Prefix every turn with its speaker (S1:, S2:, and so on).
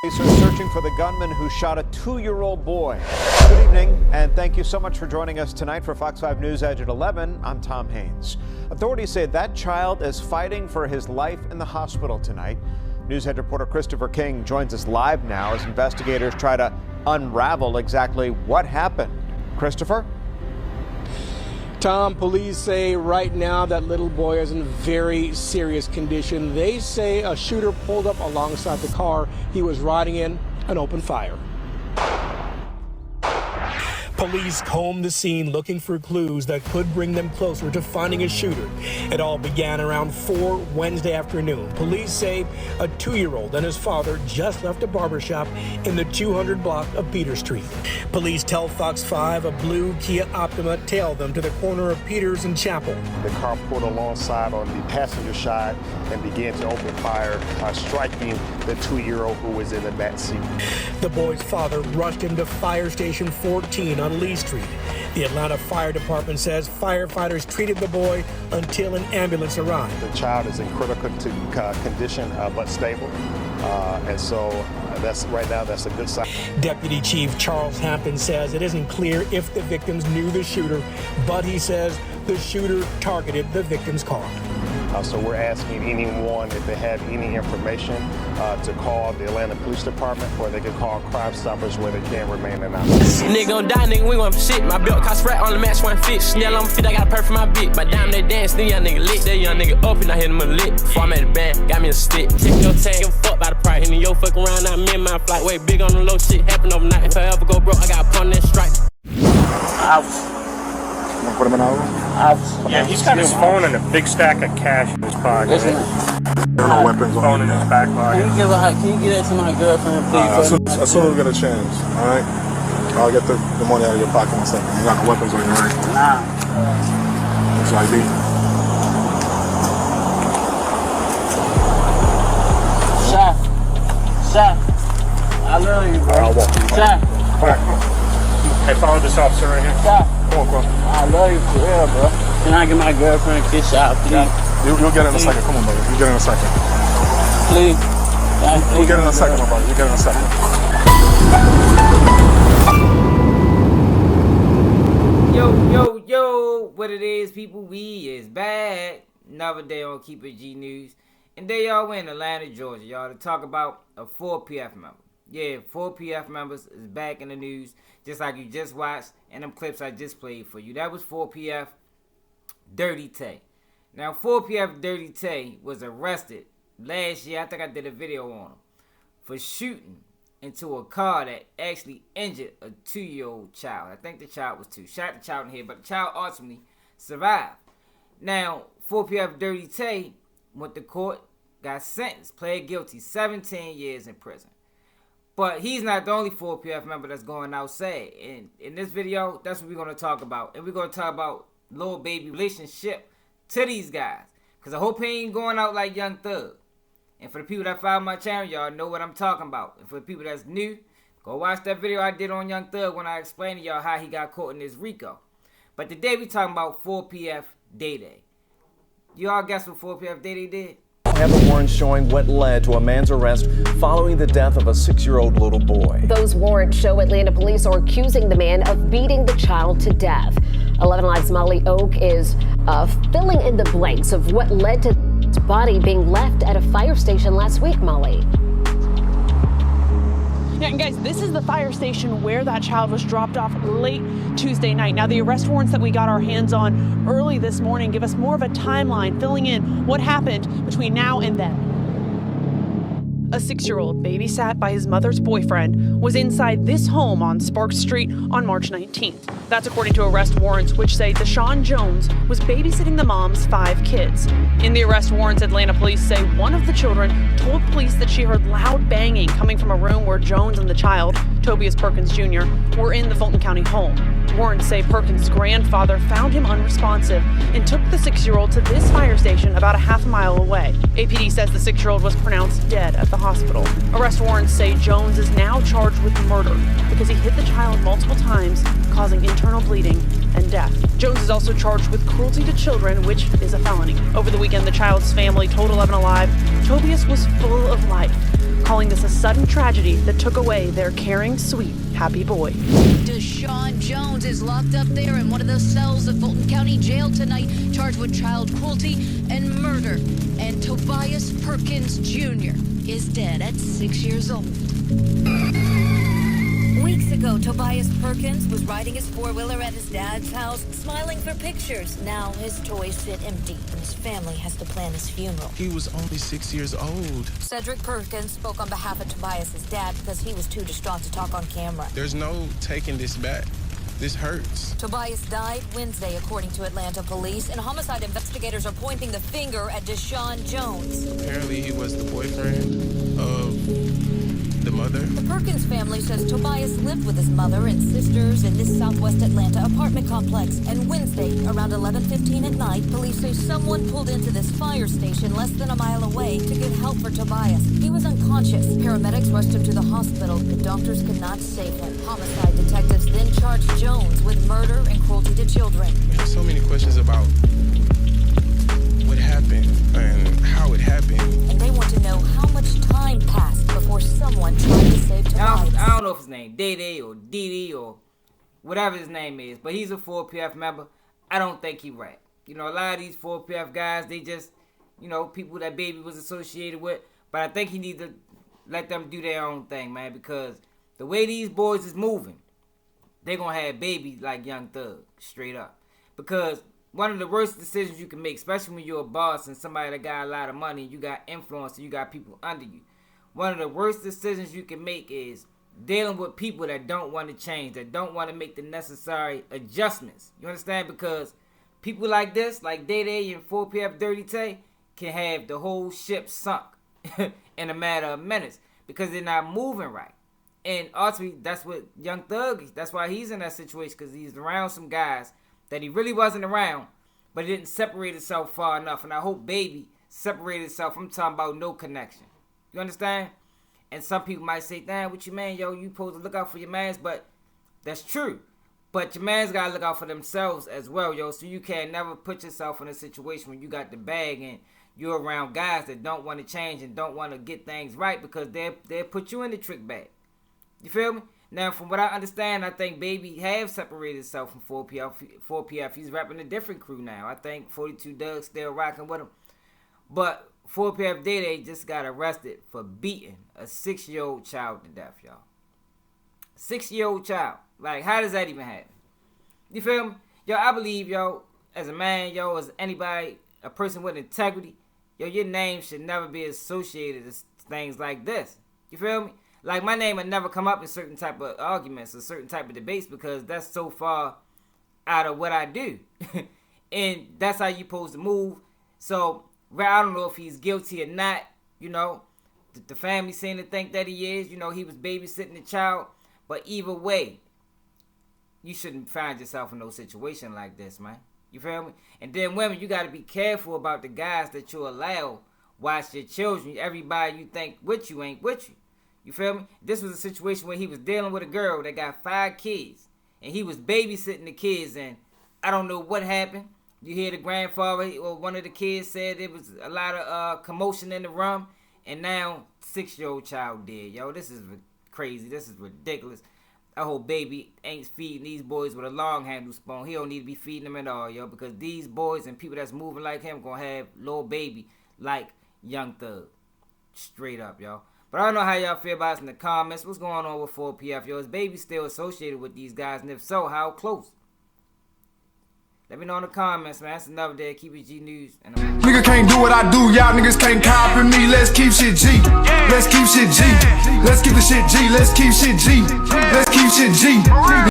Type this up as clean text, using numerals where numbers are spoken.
S1: Police are searching for the gunman who shot a 2-year-old boy. Good evening, and thank you so much for joining us tonight for Fox 5 News Edge at 11. I'm Tom Haynes. Authorities say that child is fighting for his life in the hospital tonight. News Head reporter Christopher King joins us live now as investigators try to unravel exactly what happened. Christopher?
S2: Tom, police say right now that little boy is in very serious condition. They say a shooter pulled up alongside the car he was riding in and opened fire. Police combed the scene looking for clues that could bring them closer to finding a shooter. It all began around 4 Wednesday afternoon. Police say a 2-year-old and his father just left a barbershop in the 200 block of Peter Street. Police tell Fox 5 a blue Kia Optima tailed them to the corner of Peters and Chapel.
S3: The car pulled alongside on the passenger side and began to open fire, striking the 2-year-old who was in the back seat.
S2: The boy's father rushed him to Fire Station 14 on Lee Street. The Atlanta Fire Department says firefighters treated the boy until an ambulance arrived.
S3: The child is in critical condition, but stable, and so right now that's a good sign.
S2: Deputy Chief Charles Hampton says it isn't clear if the victims knew the shooter, but he says the shooter targeted the victim's car.
S3: So we're asking anyone if they have any information to call the Atlanta Police Department, or they can call Crime Stoppers where they can remain anonymous.
S4: Nigga gon' die, nigga, we want shit. My belt cost rat on the match, one fit. Snell on my feet, I got a perk for my bit. My dime, they dance, then young nigga lit. That young nigga up and I hit him a lick. Before I'm at the band, got me a stick. Check your tag, give a fuck by the price. And then yo fuck around, not me and my flight. Way big on the low shit, happen overnight. If I ever go broke, I got a pun that strike.
S5: Put him in our room?
S6: Yeah, he's got his phone and a big stack of cash in his pocket.
S5: There are no weapons on
S6: Phone in his back pocket.
S7: Can you get that to my girlfriend, please?
S5: As soon as we get a chance, all right? I'll get the money out of your pocket in a second. You got no weapons on you, right?
S7: Nah.
S5: That's ID.
S7: Shaq, I love you, bro.
S5: I'll walk you.
S7: Shaq.
S5: All right, come on.
S6: Hey, follow this officer right here.
S7: Shaq.
S5: Come on,
S7: I love you for real, bro. Can I get my girlfriend a kiss out, please?
S5: You'll get it in a second. Come on, brother. You'll get it in a second.
S7: Please.
S5: You'll get it in a second, my brother. You'll get it in a second.
S8: Yo, what it is, people, we is back. Another day on Keep It G News. And there y'all in Atlanta, Georgia, y'all, to talk about a 4PF member. Yeah, 4PF members is back in the news, just like you just watched and them clips I just played for you. That was 4PF Dae Dae. Now, 4PF Dae Dae was arrested last year. I think I did a video on him for shooting into a car that actually injured a 2-year-old child. I think the child was 2. Shot the child in the head, but the child ultimately survived. Now, 4PF Dae Dae went to court, got sentenced, pled guilty, 17 years in prison. But he's not the only 4PF member that's going outside. And in this video, that's what we're going to talk about. And we're going to talk about little baby relationship to these guys. Because I hope he ain't going out like Young Thug. And for the people that follow my channel, y'all know what I'm talking about. And for the people that's new, go watch that video I did on Young Thug when I explained to y'all how he got caught in this RICO. But today we talking about 4PF Dae Dae. You all guess what 4PF Dae Dae did?
S9: Have the warrants showing what led to a man's arrest following the death of a 6-year-old little boy.
S10: Those warrants show Atlanta police are accusing the man of beating the child to death. 11 Live's Molly Oak is filling in the blanks of what led to his body being left at a fire station last week, Molly.
S11: Yeah, and guys, this is the fire station where that child was dropped off late Tuesday night. Now, the arrest warrants that we got our hands on early this morning give us more of a timeline, filling in what happened between now and then. A 6-year-old babysat by his mother's boyfriend was inside this home on Sparks Street on March 19th. That's according to arrest warrants, which say Deshaun Jones was babysitting the mom's 5 kids. In the arrest warrants, Atlanta police say one of the children told police that she heard loud banging coming from a room where Jones and the child, Tobias Perkins Jr., were in the Fulton County home. Warrants say Perkins' grandfather found him unresponsive and took the 6-year-old to this fire station about a half mile away. APD says the 6-year-old was pronounced dead at the hospital. Arrest warrants say Jones is now charged with murder because he hit the child multiple times, causing internal bleeding and death. Jones is also charged with cruelty to children, which is a felony. Over the weekend, the child's family told 11 Alive Tobias was full of life, calling this a sudden tragedy that took away their caring, sweet, happy boy.
S12: Deshaun Jones is locked up there in one of the cells of Fulton County Jail tonight, charged with child cruelty and murder. And Tobias Perkins Jr. is dead at 6 years old.
S13: Weeks ago, Tobias Perkins was riding his four-wheeler at his dad's house, smiling for pictures. Now his toys sit empty, and his family has to plan his funeral.
S14: He was only 6 years old.
S13: Cedric Perkins spoke on behalf of Tobias's dad because he was too distraught to talk on camera.
S14: There's no taking this back. This hurts.
S13: Tobias died Wednesday, according to Atlanta police, and homicide investigators are pointing the finger at Deshaun Jones.
S14: Apparently, he was the boyfriend of the mother.
S13: The Perkins family says Tobias lived with his mother and sisters in this Southwest Atlanta apartment complex. And Wednesday, around 11:15 at night, police say someone pulled into this fire station less than a mile away to get help for Tobias. He was unconscious. Paramedics rushed him to the hospital. The doctors could not save him. Homicide detectives then charged Jones with murder and cruelty to children.
S14: We have so many questions about what happened and how it happened.
S13: And they want to know how much time passed before someone tried to save Tobias.
S8: I don't know if his name Dae Dae or Dee Dee or whatever his name is, but he's a 4PF member. I don't think he right. You know, a lot of these 4PF guys, they just, you know, people that baby was associated with. But I think he needs to let them do their own thing, man, because the way these boys is moving, they're going to have babies like Young Thug, straight up. Because one of the worst decisions you can make, especially when you're a boss and somebody that got a lot of money, you got influence, and you got people under you. One of the worst decisions you can make is dealing with people that don't want to change, that don't want to make the necessary adjustments. You understand? Because people like this, like Dae Dae and 4PF Dae Dae, can have the whole ship sunk in a matter of minutes because they're not moving right. And ultimately, that's what Young Thug is. That's why he's in that situation, because he's around some guys that he really wasn't around, but he didn't separate himself far enough. And I hope Baby separated himself. I'm talking about no connection. You understand? And some people might say, damn, what you mean, yo, you supposed to look out for your mans, but that's true. But your mans got to look out for themselves as well, yo. So you can never put yourself in a situation when you got the bag and you're around guys that don't want to change and don't want to get things right, because they'll put you in the trick bag. You feel me? Now, from what I understand, I think Baby have separated himself from 4PF. He's rapping a different crew now. I think 42 Doug still rocking with him. But 4PF Dae Dae just got arrested for beating a 6-year-old child to death, y'all. 6-year-old child. Like, how does that even happen? You feel me? Yo, I believe, yo, as a man, yo, as anybody, a person with integrity, yo, your name should never be associated with things like this. You feel me? Like, my name would never come up in certain type of arguments or certain type of debates, because that's so far out of what I do. And that's how you supposed to move. So, I don't know if he's guilty or not. You know, the family seem to think that he is. You know, he was babysitting the child. But either way, you shouldn't find yourself in no situation like this, man. You feel me? And then women, you got to be careful about the guys that you allow watch your children. Everybody you think with you ain't with you. You feel me? This was a situation where he was dealing with a girl that got 5 kids. And he was babysitting the kids. And I don't know what happened. You hear the grandfather or one of the kids said there was a lot of commotion in the room. And now 6-year-old child dead. Yo, this is crazy. This is ridiculous. I hope Baby ain't feeding these boys with a long handle spoon. He don't need to be feeding them at all, yo. Because these boys and people that's moving like him going to have little Baby like Young Thug. Straight up, yo. But I don't know how y'all feel about us in the comments. What's going on with 4PF? Yo, is Baby still associated with these guys? And if so, how close? Let me know in the comments, man. That's another day. Keep it G News.
S15: Nigga can't do what I do. Y'all niggas can't copy me. Let's keep shit G. Let's keep shit G. Let's keep the shit G. Let's keep shit G. Let's keep shit G.